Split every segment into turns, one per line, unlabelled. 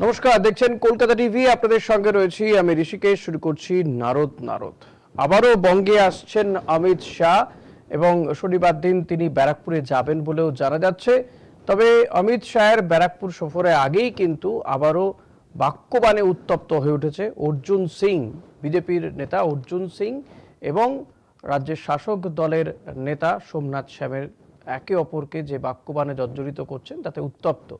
নমস্কার, দেখছেন কলকাতা টিভি। আপনাদের সঙ্গে রয়েছি আমি ঋষিকেশ। শুরু করছি নারদ নারদ। আবারও বঙ্গে আসছেন অমিত শাহ এবং শনিবার দিন তিনি ব্যারাকপুরে যাবেন বলেও জানা যাচ্ছে। তবে অমিত শাহের ব্যারাকপুর সফরে আগেই কিন্তু আবারও বাক্যবাণে উত্তপ্ত হয়ে উঠেছে অর্জুন সিং, বিজেপির নেতা অর্জুন সিং এবং রাজ্যের শাসক দলের নেতা সোমনাথ শ্যামের একে অপরকে যে বাক্যবাণে জর্জরিত করছেন তাতে উত্তপ্ত।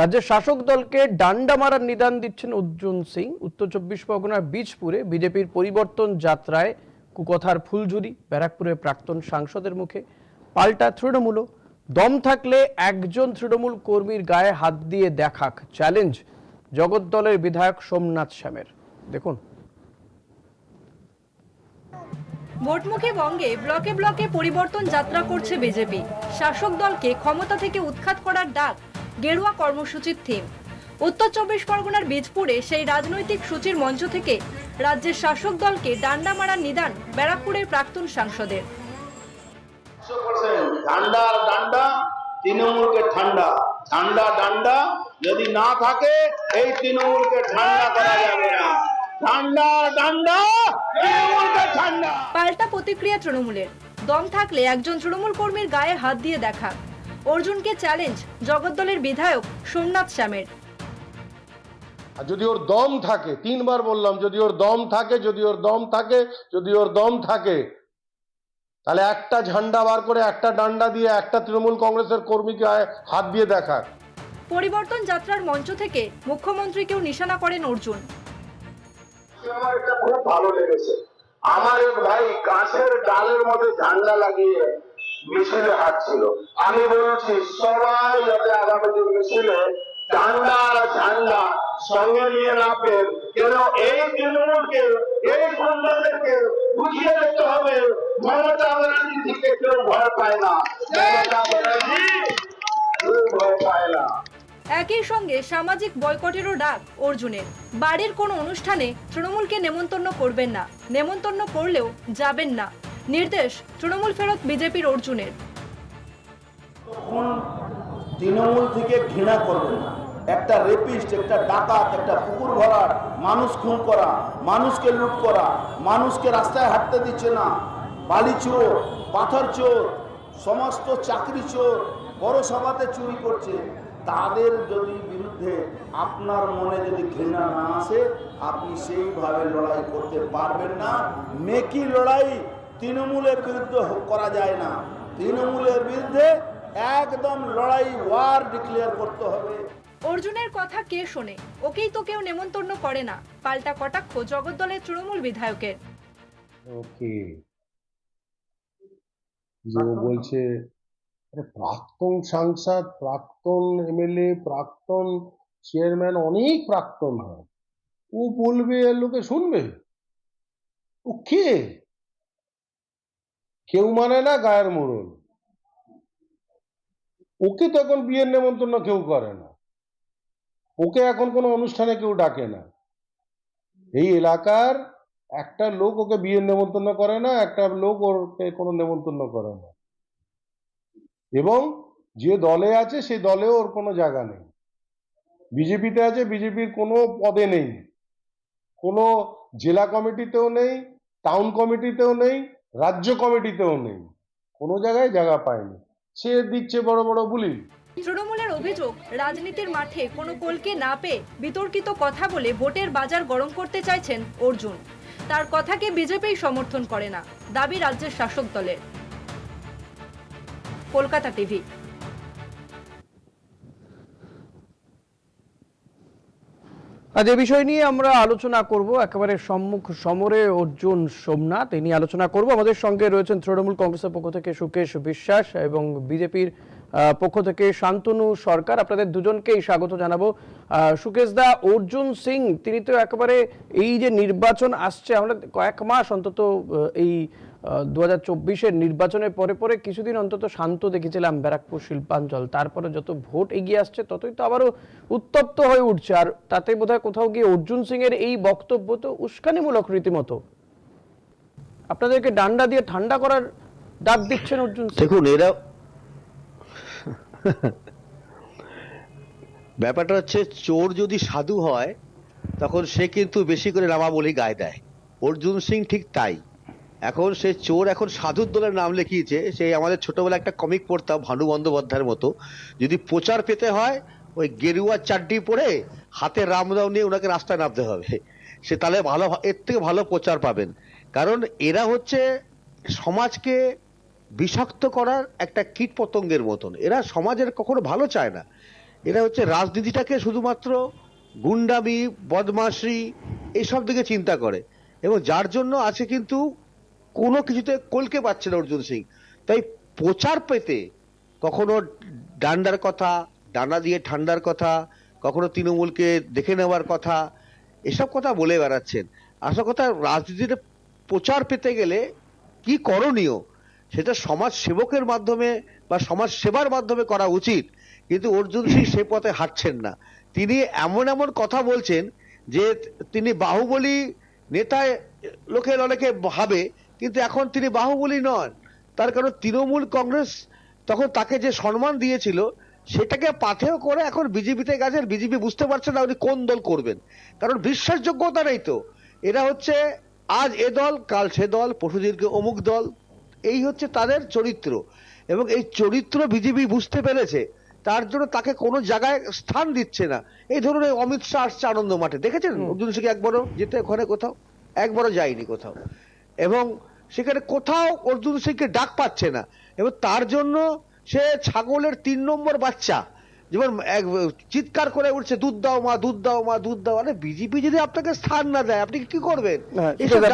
রাজ্যের শাসক দলকে ডান্ডা মারার নিদান দিচ্ছেন অর্জুন সিং। উত্তর চব্বিশ পরগনার বীজপুরে বিজেপির পরিবর্তন যাত্রায় কুকথার ফুলঝুরি। ব্যারাকপুরের প্রাক্তন সাংসদের মুখে পাল্টা তৃণমূলও। দম থাকলে একজন তৃণমূল কর্মীর গায়ে হাত দিয়ে দেখাক চ্যালেঞ্জ জগদ্দলের বিধায়ক সোমনাথ শ্যামের। দেখুন।
ভোটমুখী বঙ্গে ব্লকে ব্লকে পরিবর্তন যাত্রা করছে বিজেপি। শাসক দলকে ক্ষমতা থেকে উৎখাত করার ডাক গেরুয়া কর্মসূচির থিম। উত্তর চব্বিশ পরগনার বীজপুরে সেই রাজনৈতিক সূচির মঞ্চ থেকে রাজ্যের শাসক দলকে ডান্ডা মারার নিদান ব্যারাকপুরের প্রাক্তন সাংসদের।
তৃণমূলকে ঠান্ডা ঠান্ডা ডান্ডা যদি না থাকে এই তৃণমূলকে ঠান্ডা করা যাবে না। ঠান্ডা ডান্ডা তৃণমূলকে ঠান্ডা।
পাল্টা প্রতিক্রিয়া তৃণমূলের। দম থাকলে একজন তৃণমূল কর্মীর গায়ে হাত দিয়ে দেখা। অর্জুনকে চ্যালেঞ্জ জগদ্দলের বিধায়ক সোমনাথ শ্যামের।
যদি ওর দম থাকে, তিনবার বললাম, যদি ওর দম থাকে, যদি ওর দম থাকে, যদি ওর দম থাকে, তাহলে একটা ঝান্ডা বার করে একটা ডান্ডা দিয়ে একটা তৃণমূল কংগ্রেসের কর্মীকে হাত দিয়ে দেখাক।
পরিবর্তন যাত্রার মঞ্চ থেকে মুখ্যমন্ত্রীকেও নিশানা করেন অর্জুন।
আমার এটা খুব ভালো লেগেছে। আমার এক ভাই গাছের ডালের মধ্যে ঝান্ডা লাগিয়ে মিছিলে হাঁটছিল। আমি বলছি সবাই যাতে আগামী দিন মিছিলে ডান্ডা আর ঝান্ডা সঙ্গে নিয়ে নামবেন। কেন এই তৃণমূলকে, এই গুন্ডাদেরকে বুঝিয়ে দিতে হবে মমতা ব্যানার্জি থেকে কেউ ভয় পায় না। মমতা ব্যানার্জি কেউ ভয় পায় না।
একই সঙ্গে সামাজিক বয়কটেরও ডাক অর্জুনের। বাড়ির কোনো অনুষ্ঠানে তৃণমূলকে নেমন্তন্ন করবেন না, নেমন্তন্ন করলেও যাবেন না। নির্দেশ তৃণমূল ফেরত বিজেপির অর্জুনের।
তৃণমূল থেকে ঘৃণা করবেন না। একটা রেপিস্ট, একটা ডাকাত, একটা পুকুর ভরাট, মানুষ খুন করা, মানুষকে লুট করা, মানুষকে রাস্তায় হাঁটতে দিচ্ছে না, বালি চোর, পাথর চোর, সমস্ত চাকরি চোর, বড় সভাতে চুরি করছে, তাদের যদি বিরুদ্ধে আপনার মনে যদি ঘৃণা না আসে, আপনি সেইভাবে লড়াই করতে পারবেন না। মেকি লড়াই তৃণমূলের বিরুদ্ধে করা যায় না। তৃণমূলের বিরুদ্ধে একদম লড়াই, ওয়ার ডিক্লেয়ার করতে হবে।
অর্জুনের কথা কে শোনে? ওকেই তো কেউ নেমন্তন্ন করে না। পাল্টা কটাক্ষ জগদ্দলের তৃণমূল বিধায়কের।
ওকে, যে ও বলছে প্রাক্তন সাংসদ, প্রাক্তন এমএলএ, প্রাক্তন চেয়ারম্যান, অনেক প্রাক্তন হয়, ও বলবে লোকে শুনবে? ও কে? কেউ মানে না গায়ের মোড়ল। ওকে তো এখন বিয়ের নেমন্তন্ন কেউ করে না, ওকে এখন কোনো অনুষ্ঠানে কেউ ডাকে না। এই এলাকার একটা লোক ওকে বিয়ের নেমন্তন্ন করে না, একটা লোক ওকে কোনো নেমন্তন্ন করে না। এবং যে দলে আছে সেই দলেও ওর কোনো জায়গা নেই। বিজেপিতে আছে, বিজেপির কোনো পদে নেই, কোনো জেলা কমিটিতেও নেই, টাউন কমিটিতেও নেই, রাজ্য কমিটিতেও নেই, কোনো জায়গায় জায়গা পায়নি। সে দিচ্ছে বড় বড় বুলি।
তৃণমূলের অভিযোগ, রাজনীতির মাঠে কোনো কলকে না পেয়ে বিতর্কিত কথা বলে ভোটের বাজার গরম করতে চাইছেন অর্জুন। তার কথাকে বিজেপি সমর্থন করে না, দাবি রাজ্যের শাসক দলের। কলকাতা টিভি।
আজ এই বিষয় নিয়ে আমরা আলোচনা করব। একেবারে সম্মুখ সমরে অর্জুন সোমনাথ, এই নিয়ে আলোচনা করব। আমাদের সঙ্গে রয়েছেন তৃণমূল কংগ্রেসের পক্ষ থেকে সুকেশ বিশ্বাস এবং বিজেপির পক্ষ থেকে শান্তনু সরকার। আপনাদের দুজনকেই স্বাগত জানাবো। সুকেশ দা, অর্জুন সিং তিনি তো একেবারে এই যে নির্বাচন আসছে, আমরা কয়েক মাস অন্তত এই 2024-এর নির্বাচনের পরে পরে কিছুদিন অন্তত শান্ত দেখেছিলাম ব্যারাকপুর শিল্পাঞ্চল, তারপরে যত ভোট এগিয়ে আসছে ততই তো আবারও উত্তপ্ত হয়ে উঠছে। আর তাতে বোধহয় কোথাও গিয়ে অর্জুন সিং এর এই বক্তব্য তো উস্কানিমূলক রীতিমতো। আপনাদেরকে ডান্ডা দিয়ে ঠান্ডা করার ডাক দিচ্ছেন অর্জুন সিং।
দেখুন, এরা ব্যাপারটা হচ্ছে, চোর যদি সাধু হয় তখন সে কিন্তু বেশি করে নামাবলী গায়ে দেয়। অর্জুন সিং ঠিক তাই। এখন সে চোর এখন সাধুর দলের নাম লিখিয়েছে। সেই আমাদের ছোটবেলায় একটা কমিক পড়তাম ভানু বন্দ্যোপাধ্যায়ের মতো, যদি প্রচার পেতে হয় ওই গেরুয়া চাড্ডি পরে হাতে রামদাও নিয়ে ওনাকে রাস্তায় নামতে হবে, সে তাহলে ভালো, এর থেকে ভালো প্রচার পাবেন। কারণ এরা হচ্ছে সমাজকে বিষাক্ত করার একটা কীট পতঙ্গের মতন। এরা সমাজের কখনো ভালো চায় না। এরা হচ্ছে রাজনীতিটাকে শুধুমাত্র গুন্ডামি, বদমাশি এইসব দিকে চিন্তা করে, এবং যার জন্য আছে কিন্তু কোনো কিছুতে কলকে পাচ্ছে না অর্জুন সিং। তাই প্রচার পেতে কখনো ডান্ডার কথা, ডানা দিয়ে ঠান্ডার কথা, কখনো তৃণমূলকে দেখে নেওয়ার কথা, এসব কথা বলে বেড়াচ্ছেন। আসল কথা, রাজনীতিতে প্রচার পেতে গেলে কি করণীয় সেটা সমাজ সেবকের মাধ্যমে বা সমাজ সেবার মাধ্যমে করা উচিত। কিন্তু অর্জুন সিং সে পথে হাঁটছেন না। তিনি এমন এমন কথা বলছেন যে তিনি বাহুবলী নেতায় লোকের অনেকে ভাবে, কিন্তু এখন তিনি বাহুবলী নন। তার কারণ তৃণমূল কংগ্রেস তখন তাকে যে সম্মান দিয়েছিল সেটাকে পাথেয় করে এখন বিজেপিতে গেছেন। বিজেপি বুঝতে পারছে না উনি কোন দল করবেন, কারণ বিশ্বাসযোগ্যতা নেই তো। এরা হচ্ছে আজ এ দল, কাল সে দল, পশুদিনকে অমুক দল, এই হচ্ছে তাদের চরিত্র। এবং এই চরিত্র বিজেপি বুঝতে পেরেছে, তার জন্য তাকে কোনো জায়গায় স্থান দিচ্ছে না। এই ধরুন এই অমিত শাহ আসছে আনন্দ মাঠে, দেখেছেন অর্জুন সিং একবারও যেতে ওখানে কোথাও একবারও যায়নি কোথাও, এবং সেখানে কোথাও অর্জুন সিংকে ডাক পাচ্ছে না। এবং তার জন্য সে ছাগলের 3 নম্বর বাচ্চা যেমন চিৎকার করে উঠছে, দুধ দাও মা, দুধ দাও মা, দুধ দাও। আরে বিজেপি যদি আপনাকে স্থান না দেয় আপনি কি করবেন?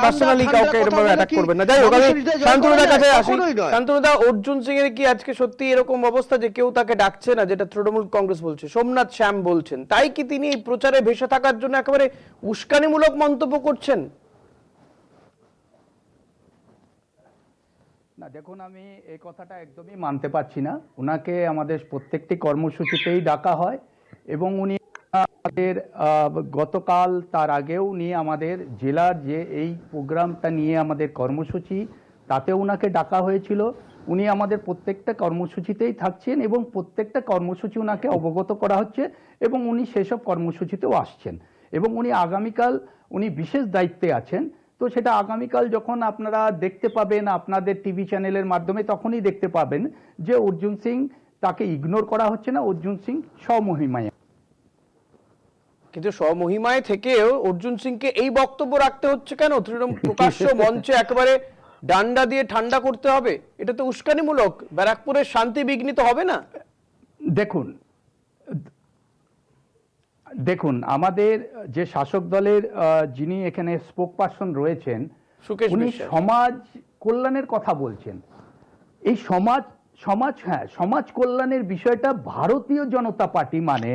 পার্সোনালি কাউকে এরকম অ্যাটাক করবেন না। যাই হোক, আমি শান্তনুদার কাছে আসি। শান্তনুদা, অর্জুন সিং এর কি আজকে সত্যি এরকম অবস্থা যে কেউ তাকে ডাকছে না, যেটা তৃণমূল কংগ্রেস বলছে, সোমনাথ শ্যাম বলছেন, তাই কি তিনি এই প্রচারে ভেসে থাকার জন্য একেবারে উস্কানিমূলক মন্তব্য করছেন?
না, দেখুন, আমি এই কথাটা একদমই মানতে পারছি না। ওনাকে আমাদের প্রত্যেকটি কর্মসূচিতেই ডাকা হয়, এবং উনি আমাদের গতকাল তার আগেও নিয়ে আমাদের জেলার যে এই প্রোগ্রামটা নিয়ে আমাদের কর্মসূচি, তাতে ওনাকে ডাকা হয়েছিল। উনি আমাদের প্রত্যেকটা কর্মসূচিতেই থাকছেন, এবং প্রত্যেকটা কর্মসূচি ওনাকে অবগত করা হচ্ছে, এবং উনি সেসব কর্মসূচিতেও আসছেন। এবং উনি আগামীকাল উনি বিশেষ দায়িত্বে আছেন। তো সেটা আগামীকাল যখন আপনারা দেখতে পাবেন আপনাদের টিভি চ্যানেলের মাধ্যমে, তখনই দেখতে পাবেন যে অর্জুন সিং তাকে ইগনোর করা হচ্ছে না, অর্জুন সিং স্বমহিমায়।
কিন্তু স্বমহিমায় থেকেও অর্জুন সিংকে এই বক্তব্য রাখতে হচ্ছে কেন? তৃণমূল প্রকাশ্য মঞ্চে একেবারে ডান্ডা দিয়ে ঠান্ডা করতে হবে, এটা তো উস্কানিমূলক। ব্যারাকপুরের শান্তি বিঘ্নিত হবে না?
দেখুন, আমাদের যে শাসক দলের যিনি এখানে স্পোক পারসন রয়েছেন, উনি সমাজ কল্যাণের কথা বলছেন। এই সমাজ কল্যাণের বিষয়টা ভারতীয় জনতা পার্টি মানে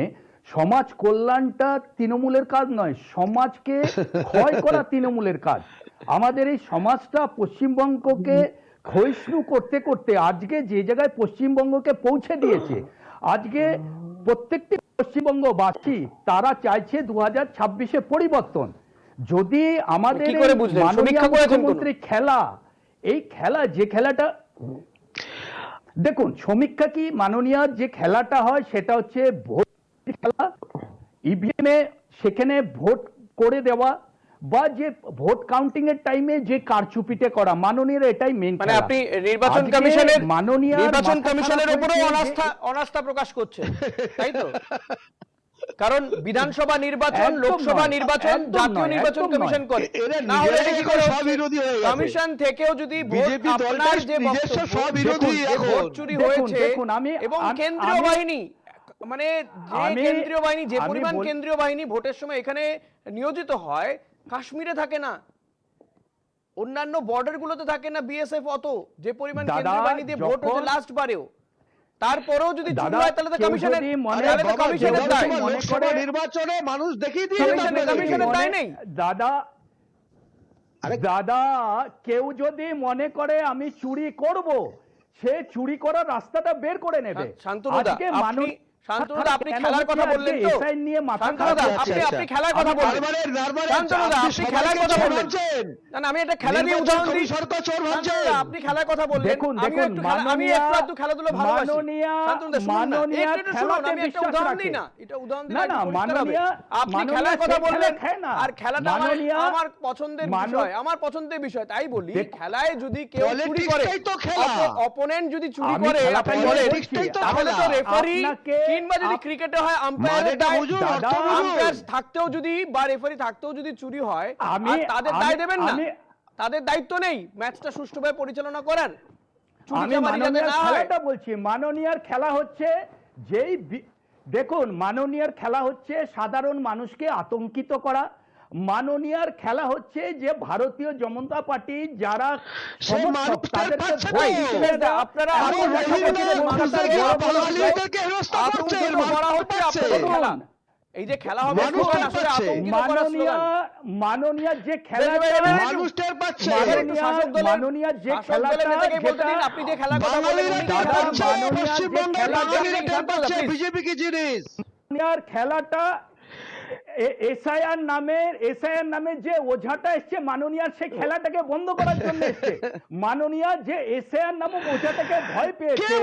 সমাজ কল্যাণটা তৃণমূলের কাজ নয়, সমাজকে ক্ষয় করা তৃণমূলের কাজ। আমাদের এই সমাজটা পশ্চিমবঙ্গকে ক্ষয়িষ্ণু করতে করতে আজকে যে জায়গায় পশ্চিমবঙ্গকে পৌঁছে দিয়েছে, আজকে প্রত্যেকটি পশ্চিমবঙ্গবাসী তারা চাইছে 2026-এ পরিবর্তন। যদি আমাদের মাননীয় মুখ্যমন্ত্রী এই খেলা যে খেলাটা, দেখুন, সমীক্ষা কি মাননীয় যে খেলাটা হয় সেটা হচ্ছে ভোট খেলা, ইভিএমে সেখানে ভোট করে দেওয়া, বা যে ভোট কাউন্টিং এর টাইমে যে কারচুপিতে করা, মাননীয় এটাই মেইন।
মানে আপনি নির্বাচন কমিশনের উপরে অনাস্থা প্রকাশ করছেন, তাই তো? কারণ বিধানসভা নির্বাচন, লোকসভা নির্বাচন জাতীয় নির্বাচন কমিশন করে, না হলে কি করে কমিশন থেকেও যদি আপনার যে ভোট চুরি হয়েছে এবং কেন্দ্রীয় বাহিনী, মানে যে কেন্দ্রীয় বাহিনী, যে পরিমাণ কেন্দ্রীয় বাহিনী ভোটের সময় এখানে নিয়োজিত হয়, কাশ্মীরে থাকে না, অন্যান্য বর্ডার গুলোতে থাকে না বিএসএফ অত, যে পরিমাণ কেন্দ্রীয় বাহিনী দিয়ে ভোট হয়েছে লাস্ট বারেও। তারপরেও যদি চুরি হয় তাহলে তো কমিশনের
নির্বাচনে মানুষ দেখিয়ে দিয়ে
কমিশনের দায় নেই।
দাদা, কেউ যদি মনে করে আমি চুরি করব, সে চুরি করার রাস্তাটা বের করে নেবে।
শান্তনুদা, শান্তনুদা আপনি
কেন
খেলার কথা
হচ্ছে
বললেন
আজকে
তো
SI নিয়ে মাথা
শান্তনুদা
খারাপ
আপনি
হচ্ছে?
আপনি খেলার কথা বললেন শান্তনুদা আপনি খেলার কথা বললেন না না আমি একটা খেলা নিয়ে উদাহরণ দিই শান্তনুদা আপনি খেলার কথা বললেন
দেখুন
আমিও একটু আমি একটু খেলাধুলা ভালোবাসি শান্তনুদা শুনুন না একটু শুনুন আমি একটা উদাহরণ দিই না এটা উদাহরণ দিই না আপনি খেলার কথা বললেন আর খেলাটা আমার পছন্দের বিষয় তাই বলি খেলায় যদি কেউ চুরি করে অপোনেন্ট যদি চুরি করে আপনি বলেন তাহলে তো রেফারি কিংবা যদি ক্রিকেটে হয় আম্পায়ার থাকতেও যদি বা রেফারি থাকতেও যদি চুরি হয় আর তাদের দায় দেবেন না তাদের দায়িত্ব নেই ম্যাচটা সুষ্ঠুভাবে পরিচালনা করার
আমি মাননীয়ার খেলাটা বলছি মাননীয়ার খেলা হচ্ছে যেই দেখুন মাননীয়ার খেলা হচ্ছে সাধারণ মানুষকে আতঙ্কিত করা মাননীয়ার খেলা হচ্ছে যে ভারতীয় জনতা পার্টি যারা সমর্থক তাদেরকে ভয় দিতে দেওয়া।
আপনারা এই যে খেলা হবে
মাননীয় যে খেলা মাননীয় যে খেলাটা
আপনি যে খেলার কথা বলেন
বিজেপি কি জিনিস
খেলাটা এসআইআর নামে যে ওঝাটা এসছে মাননীয়ার সেই খেলাটাকে বন্ধ করার জন্য এসছে মাননীয়া যে এসআইআর নামক ওঝাটাকে ভয় পেয়েছে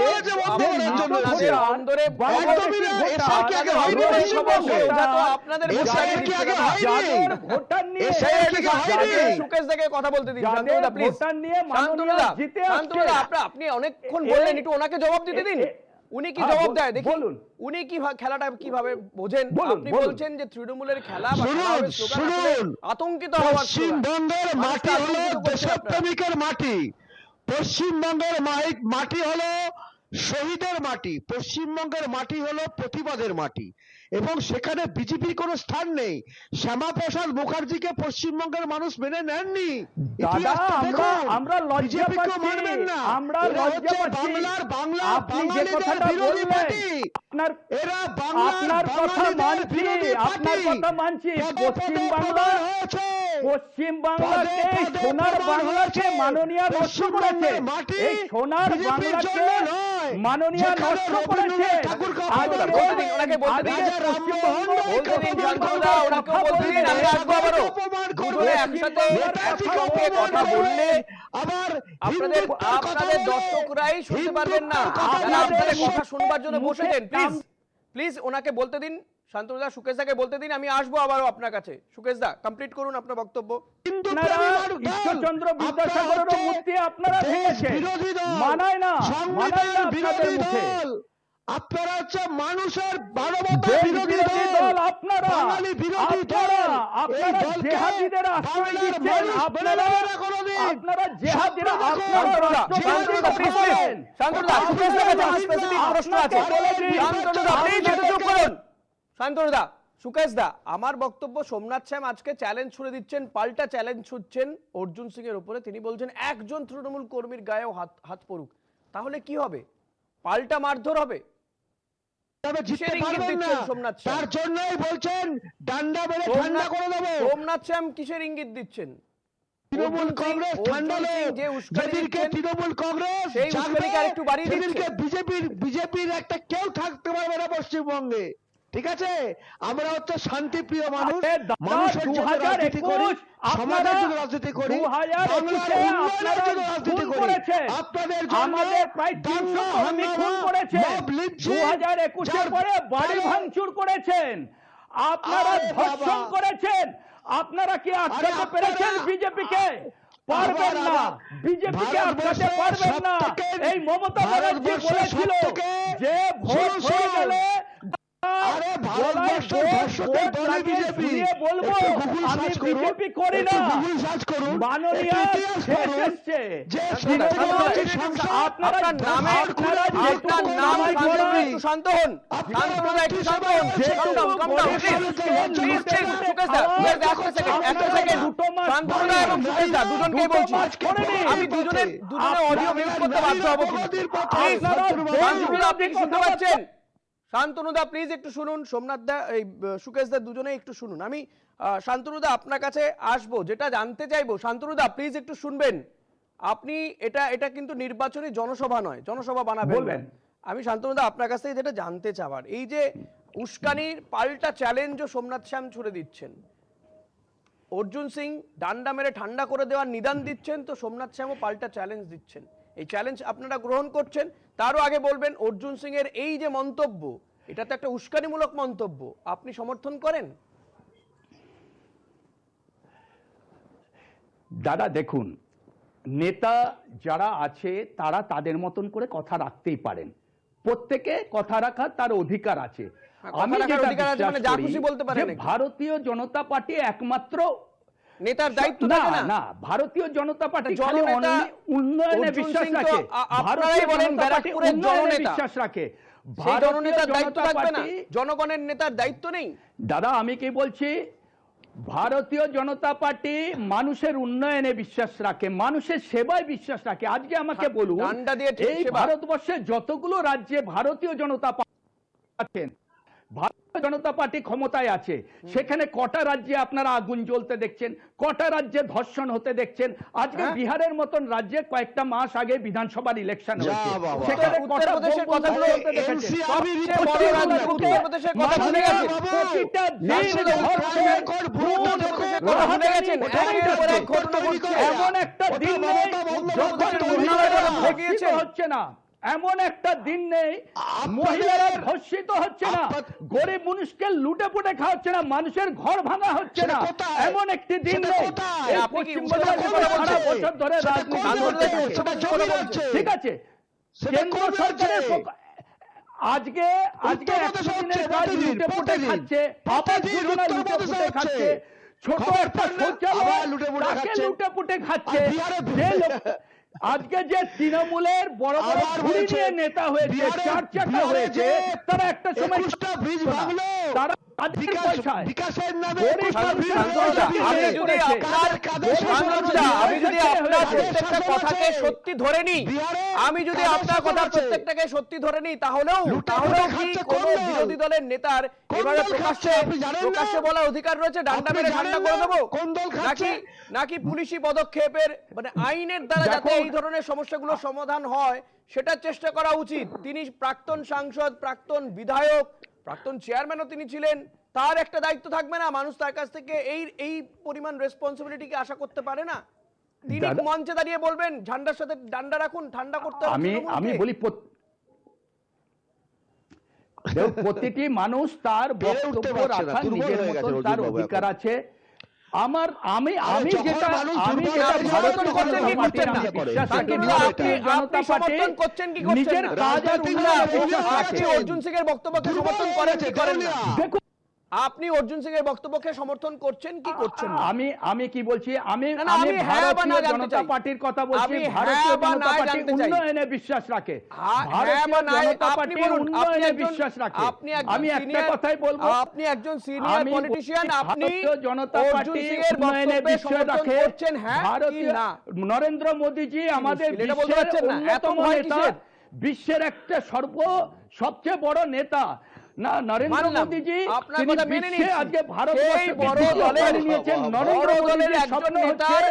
ভোটার নিয়ে
কথা বলতে দিন আপনি অনেকক্ষণ বললেন একটু ওনাকে জবাব দিতে দিন উনি কি জবাব দেয় দেখি বলুন উনি কি খেলাটা কিভাবে বোঝেন আপনি বলছেন যে তৃণমূলের খেলা বা আতঙ্কিত হওয়ার
পশ্চিমবঙ্গের মাটি হলো দেশপ্রেমিকের মাটি পশ্চিমবঙ্গের মাটি হলো শহীদের মাটি পশ্চিমবঙ্গের মাটি হলো প্রতিবাদের মাটি এবং সেখানে বিজেপির কোনো স্থান নেই শ্যামাপ্রসাদ মুখার্জিকে পশ্চিমবঙ্গের মানুষ মেনে নেননি
আমরা লজ্জা পাচ্ছি আমরা লজ্জা পাচ্ছি আপনি যে কথাটা বললেন
এরা
আপনার কথা মানছি পশ্চিমবাংলাকে সোনার বাংলাকে মাননীয় নষ্ট করেছে এই সোনার বাংলাকে মাননীয় নষ্ট করেছে
আপনাদের দর্শকরাই শুনতে পারবেন না আপনাদের কথা শুনবার জন্য বসেছেন প্লিজ ওনাকে বলতে দিন শান্তনুদা সুকেশদাকে বলতে দিন আমি আসবো আবারও আপনার কাছে সুকেশদা কমপ্লিট করুন আপনার বক্তব্য
ঈশ্বরচন্দ্র বিদ্যাসাগরের মূর্তি আপনারা ভেঙেছেন মানায় না আপনাদের মুখে
আপনারা হচ্ছে মানুষের মানবতার বিরোধী দল
আপনারা জেহাদিদের আশ্রয় দিচ্ছেন আপনারা জেহাদিরা
শান্তনুদা সুকেশদা আমার বক্তব্য সোমনাথ শ্যাম আজকে চ্যালেঞ্জ ছুড়ে দিচ্ছেন পাল্টা চ্যালেঞ্জ ছুটছেন অর্জুন সিং এর উপরে তিনি বলছেন একজন তৃণমূল কর্মীর গায়েও হাত পড়ুক তাহলে কি হবে পাল্টা মারধর হবে
তার জন্যই বলছেন ডান্ডা মেরে ঠান্ডা করে দেবো
সোমনাথ শ্যাম কিসের ইঙ্গিত দিচ্ছেন
তৃণমূল কংগ্রেস তৃণমূল কংগ্রেস
একটু বাড়িয়ে দিচ্ছে
বিজেপির একটা কেউ থাকতে পারবে না পশ্চিমবঙ্গে ঠিক আছে আমরা হচ্ছে শান্তিপ্রিয় মানুষ মানুষের জন্য রাজনীতি করি সমাজের জন্য রাজনীতি করি বাংলার উন্নয়নের জন্য রাজনীতি করি আপনাদের
আমাদের প্রায় 300 কর্মী খুন করেছেন 2021 পরে বাড়ি ভাঙচুর করেছেন আপনারা ধর্ষণ করেছেন আপনারা কি আটকাতে পেরেছেন বিজেপিকে পারবেন না বিজেপিকে আটকাতে পারবেন না এই মমতা ব্যানার্জি বলেছিল যে ভোট হয়ে গেলে বিজেপি করি না মাননীয় শেষ এসছে
শান্ত হন দুজনকে বলছি আমি দুজনের অডিও মিউট করতে বাধ্য হবো আপনি শুনতে পাচ্ছেন শান্তনুদা প্লিজ একটু শুনুন সোমনাথ দা এই সুকেশ দা দুজনে একটু শুনুন আমি শান্তনুদা আপনার কাছে আসবো যেটা জানতে চাইবো শান্তনুদা প্লিজ একটু শুনবেন আপনি এটা কিন্তু নির্বাচনী জনসভা নয় জনসভা বানাবেন আমি শান্তনুদা আপনার কাছ থেকে যেটা জানতে চাওয়ার, এই যে উস্কানির পাল্টা চ্যালেঞ্জও সোমনাথ শ্যাম ছুড়ে দিচ্ছেন, অর্জুন সিং ডান্ডা মেরে ঠান্ডা করে দেওয়ার নিদান দিচ্ছেন, তো সোমনাথ শ্যামও পাল্টা চ্যালেঞ্জ দিচ্ছেন। এই চ্যালেঞ্জ আপনারা গ্রহণ করছেন? তারও আগে বলবেন, অর্জুন সিং এর এই যে মন্তব্য, এটা তো একটা উস্কানিমূলক মন্তব্য, আপনি সমর্থন করেন?
দাদা দেখুন, নেতা যারা আছে তারা তাদের মতন করে কথা রাখতেই পারেন, প্রত্যেকে কথা রাখার তার অধিকার আছে।
কথা
আমি
রাখার
যেটা
অধিকার আছে
বিশ্বাস
মানে যা
করি
খুশি বলতে পারেন
যে
নাকি?
ভারতীয় জনতা পার্টি একমাত্র
নেতার দায়িত্ব
না
থাকে না?
না, ভারতীয় জনতা পার্টি
জননেতা
খালি উন্নয়নে
অর্জুন
বিশ্বাস
সিং তো
রাখে,
আপনারাই
ভারতীয়
বলেন
জনতা পার্টি
ব্যারাকপুরের
উন্নয়নে
জননেতা।
বিশ্বাস রাখে।
সেই
ভারতীয়
জননেতার দায়িত্ব
জনতা
থাকবে না?
পার্টি,
জনগণের নেতার দায়িত্ব নেই?
দাদা আমি কি বলছি, ভারতীয় জনতা পার্টি মানুষের উন্নয়নে বিশ্বাস রাখে, মানুষের সেবায় বিশ্বাস রাখে। আজকে আমাকে বলুন,
ডান্ডা দিয়ে ঠিক
এই
সেবা।
ভারতবর্ষে যতগুলো রাজ্যে ভারতীয় জনতা পার্টি আছেন, ভারতীয় জনতা পার্টি ক্ষমতায় আছে, সেখানে কটা রাজ্যে আপনারা আগুন জ্বলতে দেখছেন, কটা রাজ্যে ধর্ষণ হতে দেখছেন? আজকে বিহারের মতন রাজ্যে কয়েকটা মাস আগে বিধানসভার ইলেকশন হয়েছে,
বাবা।
সেখানে কটা
উত্তরপ্রদেশের
বোম
কথাগুলো
জ্বলতে দেখেছেন?
সবচেয়ে বড় রাজ্য উত্তরপ্রদেশের কথা ভুলে গেছেন?
প্রতিটা দিন ধর্ষণ, খুন,
কথা ভুলে গেছেন? একের পর এক ঘটনা ঘটছে।
এমন একটা দিন নেই যখন মহিলারা ধর্ষিত হচ্ছে না, এমন একটা দিন নেই মহিলারা ধর্ষিত হচ্ছে না, গরিব মানুষকে লুটে পুটে খাওয়াচ্ছে না, মানুষের ঘর ভাঙা হচ্ছে না, এমন একটি দিন নেই। এই
আপনি কি
পশ্চিমবঙ্গের
উত্তরপ্রদেশের
সারা
কথা
বছর ধরে রাজনীতি ঠিক আছে, কেন্দ্র সরকারের আজকে 100 দিনের কাজ লুটে পুটে খাচ্ছে, আবাস যোজনা লুটে পুটে খাচ্ছে, ছোট একটা শৌচালয় তাকে লুটে পুটে খাচ্ছে। যে লোক আজকে যে তৃণমূলের বড় বড় ঘুড়ি নিয়ে নেতা হয়েছে, 4 চাকা হয়েছে, তারা একটা সময় তারা তাদের পয়সায়
আমি যদি আপনার প্রত্যেকটা কথাকে সত্যি ধরে নিই, আমি যদি আপনার কথার প্রত্যেকটাকে সত্যি ধরে নিই, তাহলেও কি কোনো বিরোধী দলের নেতার এবারে প্রকাশ্যে বলার অধিকার রয়েছে ডান্ডা মেরে ঠান্ডা করে দেবো? নাকি পুলিশি পদক্ষেপের মানে আইনের দ্বারা যাতে এই ধরনের সমস্যাগুলো সমাধান হয় সেটার চেষ্টা করা উচিত? তিনি প্রাক্তন সাংসদ, প্রাক্তন বিধায়ক, প্রাক্তন চেয়ারম্যানও তিনি ছিলেন, তার একটা দায়িত্ব থাকবে না? মানুষ তার কাছ থেকে এই পরিমাণ রেসপন্সিবিলিটি কি আশা করতে পারে না? তিনি মঞ্চে দাঁড়িয়ে বলবেন ঝান্ডার সাথে ডান্ডা রাখুন, ঠান্ডা করতে হবে
আমি বলি প্রতিটি মানুষ তার বক্তব্য রাখার নিজের মতন তার অধিকার আছে। আমি যেটা ভারতীয় জনতা পার্টির আমি বিশ্বাস রাখি, জনতা পার্টি নিজের কাজ আর উন্নয়নে বিশ্বাস রাখে।
অর্জুন সিং এর বক্তব্যকে সমর্থন করেন কি করেন না?
দেখুন,
আপনি অর্জুন সিং এর বক্তব্যকে সমর্থন করছেন কি করছেন না?
আমি কি বলছি, আমি
হ্যাঁ বা না
ভারতীয়
জানতে
জনতা
চাই।
পার্টির কথা বলছি।
আমি
ভারতীয়
হ্যাঁ বা
জনতা
না
পার্টি
জানতে চাই।
উন্নয়নে বিশ্বাস রাখে,
হ্যাঁ
ভারতীয়
বা না
জনতা
আপনি
পার্টি
বলুন।
উন্নয়নে বিশ্বাস রাখে। আমি একটা কথাই বলবো,
আপনি একজন সিনিয়র
আমি
পলিটিশিয়ান, আপনি
ভারতীয় জনতা
অর্জুন
পার্টি
সিং এর
উন্নয়নে
বক্তব্যে
বিশ্বাস
সমর্থন
রাখে।
করছেন হ্যাঁ কি
ভারতীয়
না?
নরেন্দ্র মোদীজি আমাদের
এটা বলতে
বিশ্বের
পারছেন না? এত
অন্যতম
ভয়
নেতা,
কিসের?
বিশ্বের একটা সবচেয়ে বড় নেতা না নরেন্দ্র
মানলাম।
মোদীজি,
আপনার
তিনি
কথা মেনে
বিশ্বে
নিচ্ছি।
আজকে
সেই
ভারতবর্ষকে
বড়
দ্বিতীয়
দলের
স্থানে নিয়েছেন। নরেন্দ্র
বড় দলের
মোদীজির
একজন
স্বপ্ন হচ্ছে
নেতার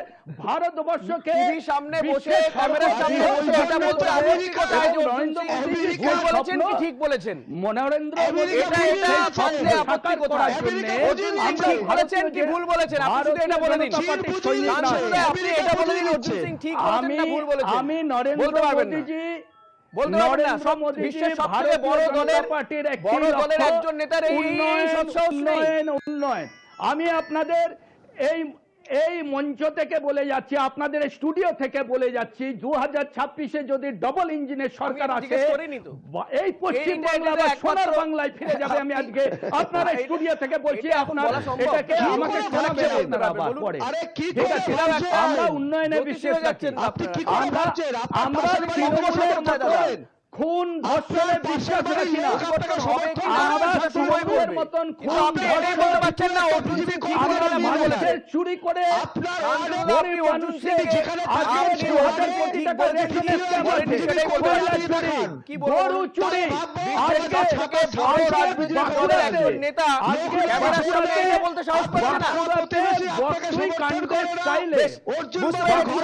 ভারতবর্ষকে
টিভির সামনে বসে,
বিশ্বের
ক্যামেরার সামনে বসে এটা বলতে আপত্তি কোথায়? যে অর্জুন
নরেন্দ্র
সিং
মোদীজির
ভুল বলেছেন
স্বপ্ন,
কি ঠিক বলেছেন?
নরেন্দ্র মোদী
এটা সবচেয়ে আপত্তি কোথায়? অর্জুন সিং ঠিক বলেছেন কি ভুল বলেছেন? আপনি শুধু এটা বলে দিন। শান্তনুদা, আপনি এটা বলে দিন অর্জুন সিং ঠিক বলেছেন না ভুল বলেছেন?
আমি নরেন্দ্র
বলতে পারবেন না।
মোদীজি
বলতে পারবেন না। সব বিশ্বের সবথেকে বড় দলের একজন নেতার এই সব সাহস নেই।
উন্নয়ন। আমি আপনাদের এই মঞ্চ থেকে বলে যাচ্ছি, আপনাদের স্টুডিও থেকে বলে যাচ্ছি, 2026-এ যদি ডবল ইঞ্জিনের সরকার আসে, এই পশ্চিম বাংলা বা সোনার বাংলায় ফিরে যাবে। আমি আজকে আপনার স্টুডিও থেকে বলছি, আপনার এটাকে আমাকে শোনাবেন আপনারা আবার পরে। ঠিক আছে, আমরা উন্নয়নে বিশ্বাস রাখি। আমরা তৃণমূলের মতন খুন ধর্ষণে বিশ্বাস রাখি না। আমরা তৃণমূলের মতন খুন মানুষের চুরি করে গরিব মানুষের আজকে 2000 কোটি টাকা রেশনের গরু চুরি, আজকে
নেতা বলতে সাহস পাচ্ছে না।
বস্তুই কাণ্ডের স্টাইলে
বুঝতে পেরেছি।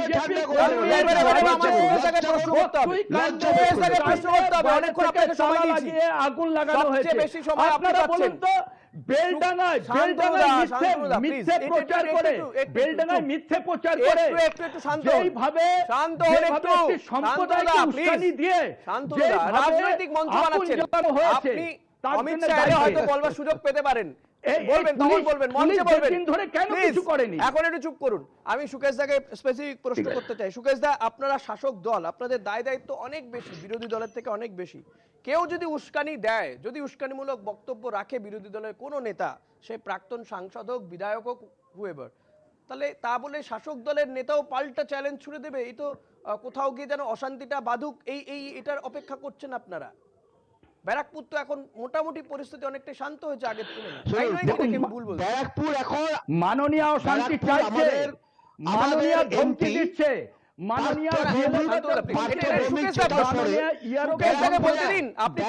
বিজেপি আগুন লাগানো হয়েছে। আপনারা বলুন তো, বেলডাঙ্গায় মিথ্যে প্রচার করে, বেলডাঙ্গায় মিথ্যে প্রচার করে যেইভাবে একটি সম্প্রদায়কে উস্কানি দিয়ে
রাজনৈতিক মঞ্চ বানাচ্ছেন আপনি। অমিত শাহ হয়তো বলবার সুযোগ পেতে পারেন, বলবেন তখন বলবেন, মঞ্চে বলবেন। এখন একটু চুপ করুন। আমি সুকেশ দাকে স্পেসিফিক প্রশ্ন করতে চাই। সুকেশ দা, আপনারা শাসক দল, আপনাদের দায় দায়িত্ব অনেক বেশি বিরোধী দলের থেকে অনেক বেশি। কেউ যদি উস্কানি দেয়, যদি উস্কানিমূলক বক্তব্য রাখে বিরোধী দলের কোনো নেতা, সে প্রাক্তন সাংসদ হোক, বিধায়ক হোক, হুয়েভার, তাহলে তা বলে শাসক দলের নেতাও পাল্টা চ্যালেঞ্জ ছুড়ে দেবে? এই তো কোথাও গিয়ে যেন অশান্তিটা বাধুক, এটার অপেক্ষা করছেন আপনারা। ব্যারাকপুর তো এখন মোটামুটি পরিস্থিতি অনেকটা শান্ত হয়েছে আগের তুলনায়।
ব্যারাকপুর এখন
মাননীয় শান্তি চাইছে, মাননীয় ধমকি দিচ্ছে, মাননীয়
আপনি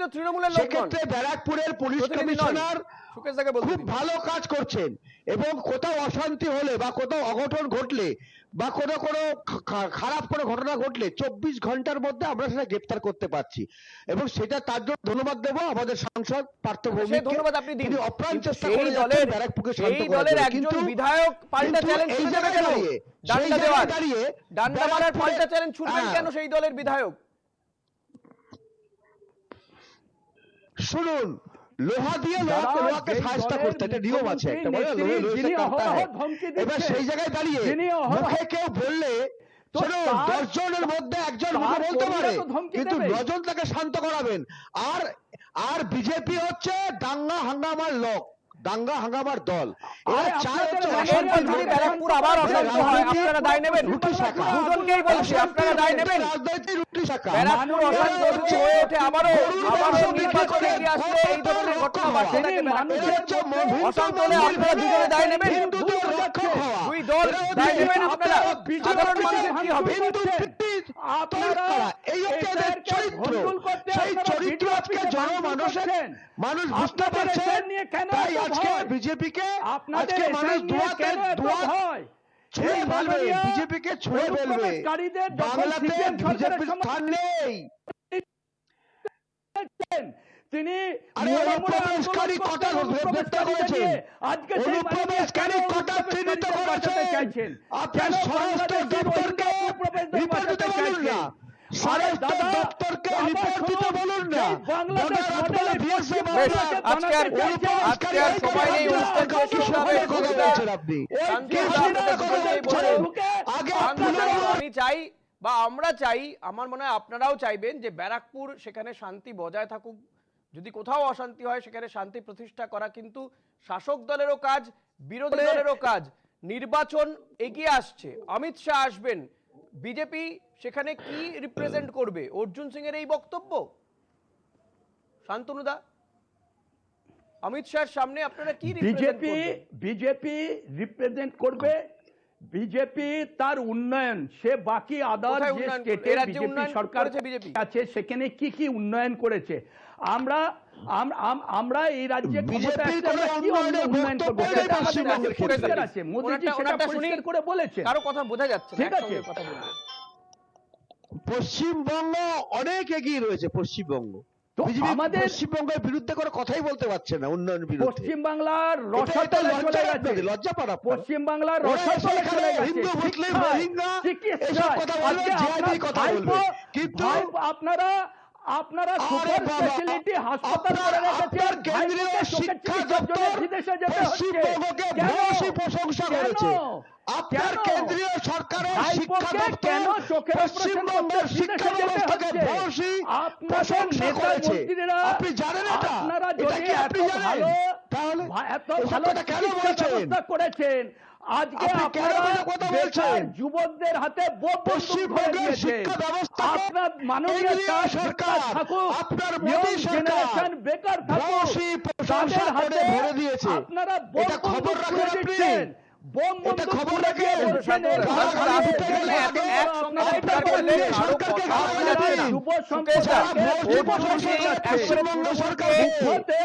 তো তৃণমূলের লোক। ব্যারাকপুরের পুলিশ কমিশনার খুব ভালো কাজ করছেন, এবং কোথাও অশান্তি হলে বা কোথাও অঘটন ঘটলে বা কোনো খারাপ কোনো ঘটনা ঘটলে 24 ঘন্টার মধ্যে আমরা সেটা গ্রেফতার করতে পারছি, এবং সেটা তার জন্য ধন্যবাদ দেবো আমাদের সাংসদ পার্থ ভৌমিককে।
ধন্যবাদ আপনি দিন।
তিনি অপ্রাণ চেষ্টা করে যাচ্ছেন ব্যারাকপুরকে শান্ত করার জন্য। কিন্তু
বিধায়ক পাল্টা চ্যালেঞ্জ ছুড়বে কেন? ডান্ডা দেওয়ার, ডান্ডা মারার পাল্টা চ্যালেঞ্জ ছুড়বেন কেন সেই দলের বিধায়ক?
শুনুন, লোহা দিয়ে লোহাকে সাহায্য করতে একটা নিয়ম আছে, একটা বলে এবার সেই জায়গায় দাঁড়িয়ে মুখে কেউ বললে 10 জনের মধ্যে একজন মুখে বলতে পারে, কিন্তু 9 জন তাকে শান্ত করাবেন। আর বিজেপি হচ্ছে দাঙ্গা হাঙ্গামার লোক, দাঙ্গা হাঙ্গামার দল। এরা চায়
ব্যারাকপুর আবার অশান্ত হয়, আপনারা দায় নেবেন?
রুটি শাখা,
দুজনকেই বলছি, আপনারা দায় নেবেন?
রাজনৈতিক রুটি শাখা
ব্যারাকপুর অশান্ত হয়ে ওঠে, আবারও নির্বাচনে এগিয়ে আসলে এই ধরনের ঘটনা বাড়তে থাকে। অশান্ত হলে আপনারা দুজনে দায় নেবেন? দুই দল দায় নেবেন আপনারা? সাধারণ মানুষের কি হবে?
এই হচ্ছে এদের চরিত্র, সেই চরিত্র আজকে মানুষ বুঝতে পারছেন। তাই আজকে বিজেপিকে আজকে মানুষ দুয়াতে ছুঁড়ে ফেলবে, বিজেপিকে ছুঁড়ে ফেলবে। বাংলাতে বিজেপির স্থান নেই।
তিনি
অনুপ্রবেশকারী কটা গ্রেফতার করেছেন, অনুপ্রবেশকারী কটা চিহ্নিত করেছেন। আপনার স্বরাষ্ট্র দপ্তরকে রিপোর্ট দিতে বলুন না, স্বরাষ্ট্র দপ্তরকে রিপোর্ট দিতে বলুন না।
আমি চাই বা আমরা চাই, আমার মনে হয় আপনারাও চাইবেন যে ব্যারাকপুর সেখানে শান্তি বজায় থাকুক। যদি কোথাও অশান্তি হয় সেখানে শান্তি প্রতিষ্ঠা করা কিন্তু শাসক দলেরও কাজ, বিরোধী দলেরও কাজ। নির্বাচন এগিয়ে আসছে, অমিত শাহ আসবেন, বিজেপি সেখানে কি রিপ্রেজেন্ট করবে? অর্জুন সিং এর এই বক্তব্য? শান্তনুদা, অমিত শাহের সামনে আপনারা কি রিপ্রেজেন্ট করবেন?
বিজেপি রিপ্রেজেন্ট করবে, বিজেপি তার উন্নয়ন, সে বাকি আদার যে স্টেটে বিজেপি সরকার আছে সেখানে কি কি উন্নয়ন করেছে, আমরা এই রাজ্যে
বিজেপির কোনো উন্নয়ন করব সেটা আমাদের
পরিষ্কার আছে। মোদিজি সেটা পরিষ্কার করে বলেছেন।
কারো কথা বোঝা যাচ্ছে না,
ঠিক আছে?
কথা বলুন।
পশ্চিমবঙ্গ অনেক এগিয়ে রয়েছে। পশ্চিমবঙ্গ
আমাদের
পশ্চিমবঙ্গের বিরুদ্ধে কোনো কথাই বলতে পারছে না, উন্নয়নের বিরুদ্ধে।
পশ্চিমবাংলার রসাতলে চলে গেছে,
লজ্জা পাড়া
পশ্চিমবাংলার রসাতলে চলে গেছে।
হিন্দু মুসলিম রোহিঙ্গা এসব কথা বলবে, জিহাদি কথা বলবে, কিন্তু
আপনারা সুপার স্পেশালিটি হাসপাতাল করে রেখেছেন।
কেন্দ্রীয় শিক্ষা দপ্তর পশ্চিমবঙ্গকে ভূয়সী প্রশংসা করেছে। আপনার কেন্দ্রীয় সরকারের শিক্ষা দপ্তর পশ্চিমবঙ্গের শিক্ষা ব্যবস্থাকে ভূয়সী প্রশংসা করেছে। আপনি জানেন এটা? এটা কি আপনি জানেন? তাহলে
এত ভালো
কেন বলছেন?
করেছেন, আজকে আপনারা বেকার যুবকদের হাতে
পশ্চিমবঙ্গের শিক্ষা ব্যবস্থা
আপনার মাননীয় সরকার থাকুক,
আপনার মোদী সরকার
বেকার থাকুক,
প্রশংসা করে ভরে দিয়েছে।
আপনারা
এটা খবর রাখেন আপনি?
বোম বন্ধ
খবর
করে দিয়ে
রাখেন।
বলছেন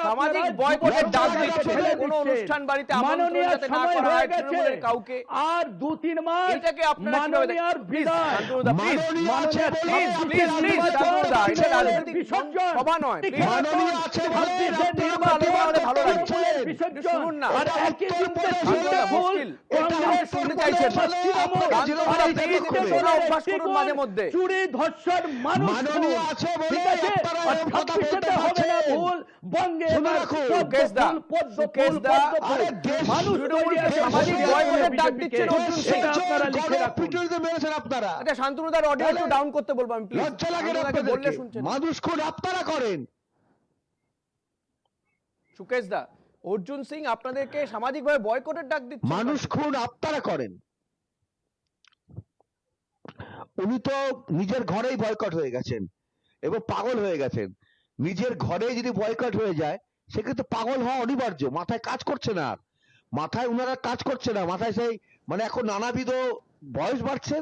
সামাজিক বয়কটের ডাক দিচ্ছেন কোনো অনুষ্ঠান বাড়িতে আমন্ত্রণ যাতে না করা হয় তৃণমূলের কাউকে।
আর 2-3 মাস
এটাকে আপনারা কিভাবে
মাননীয় আর বিদায়
শান্তনুদা, please,
মাননীয় আছে বলে
please, শান্তনুদা, এটা রাজনৈতিক সভা নয়, please।
মাননীয় আছে বলে
আপনারা আলোচনা আমাদের ভালো লাগছে। একটু শুনুন না। শান্তনুদা, মুশকিল। এটা শুনতে চাইছেন না। শান্তনুদা, please, একটু শোনা অভ্যাস করুন মাঝে মধ্যে।
চুরি ধর্ষণ মানুষ
মাননীয় আছে বলে
ঠিক আছে
আপনারা
আর
এরকম কথা
26
বলতে
হবে না
পারছেন।
ভুল বঙ্গে
শুনে
এবার
রাখুন,
সুকেশদা, সুকেশদা,
আরে দেশ
মানুষ
তৃণমূলকে
তৈরি আছে,
সামাজিক
মানুষ
বয়কটের ডাক
BJP
দিচ্ছেন
কে।
অর্জুন সিং।
এটা আপনারা লিখে রাখুন।
পিটুনিতে মেরেছেন আপনারা।
আচ্ছা, শান্তনুদার অডিও একটু ডাউন করতে বলবো আমি, প্লিজ।
লজ্জা লাগে না
শান্তনুদাকে বললে
আপনাদেরকে?
শুনছেন না।
মানুষ খুন আপনারা করেন।
সুকেশদা, অর্জুন সিং আপনাদেরকে সামাজিকভাবে বয়কটের ডাক দিচ্ছে।
মানুষ খুন আপনারা করেন। উনি তো নিজের ঘরেই বয়কট হয়ে গেছেন এবং পাগল হয়ে গেছেন। নিজের ঘরে যদি বয়কট হয়ে যায় সেক্ষেত্রে পাগল হওয়া অনিবার্য। মাথায় কাজ করছে না আর, মাথায় উনারা কাজ করছে না। মাথায় সেই মানে এখন নানাবিধ বয়স বাড়ছে,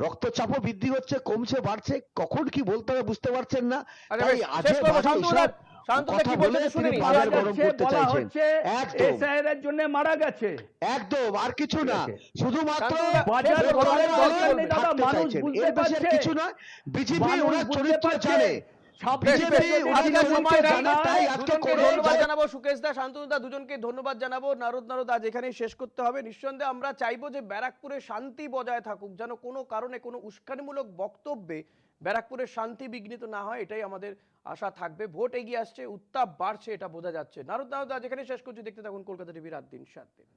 রক্তচাপও বৃদ্ধি হচ্ছে, কমছে, বাড়ছে, কখন কি বলতে হবে বুঝতে পারছেন না।
আরে
তাই
বেশ,
আজে
শেষ করবো।
বাজে
শান্তনুদা,
এসব
শান্তনুদা
কথা
কি
বলে
বলতে শুনে
তিনি
নিন।
বাজার গরম করতে
বলা
চাইছেন।
হচ্ছে
একদম
এসআইআর এর জন্য মারা গেছে।
একদম, আর কিছু না,
ঠিক আছে।
শুধুমাত্র
শান্তনুদা,
বাজার
শেষ করবো।
গরমের
শান্তনুদা,
দরকার নেই দাদা,
থাকতে
মানুষ
চাইছেন।
বুঝতে
এর বেশি আর
পারছে।
কিছু নয়। বিজেপি
মানুষ
ওনার
বুঝতে
চরিত্র
পারছে।
জানে। বিজেপি ওনার
আজকের সময়
চরিত্র জানে, তাই আজকে
দুজনকে
করে
ধন্যবাদ জানাবো। সুকেশদা, শান্তনুদা, দুজনকে ধন্যবাদ জানাবো। নারদ আজ এখানেই শেষ করতে হবে। নিঃসন্দেহে আমরা চাইবো যে ব্যারাকপুরে শান্তি বজায় থাকুক, যেন কোনো কারণে কোনো উস্কানিমূলক বক্তব্যে ব্যারাকপুরের শান্তি বিঘ্নিত না হয়, এটাই আমাদের আশা থাকবে। ভোট এগিয়ে আসছে, উত্তাপ বাড়ছে, এটা বোঝা যাচ্ছে। নারদ আজ এখানেই শেষ করছি। দেখতে থাকুন কলকাতা টিভি রাত দিন 7 দিন।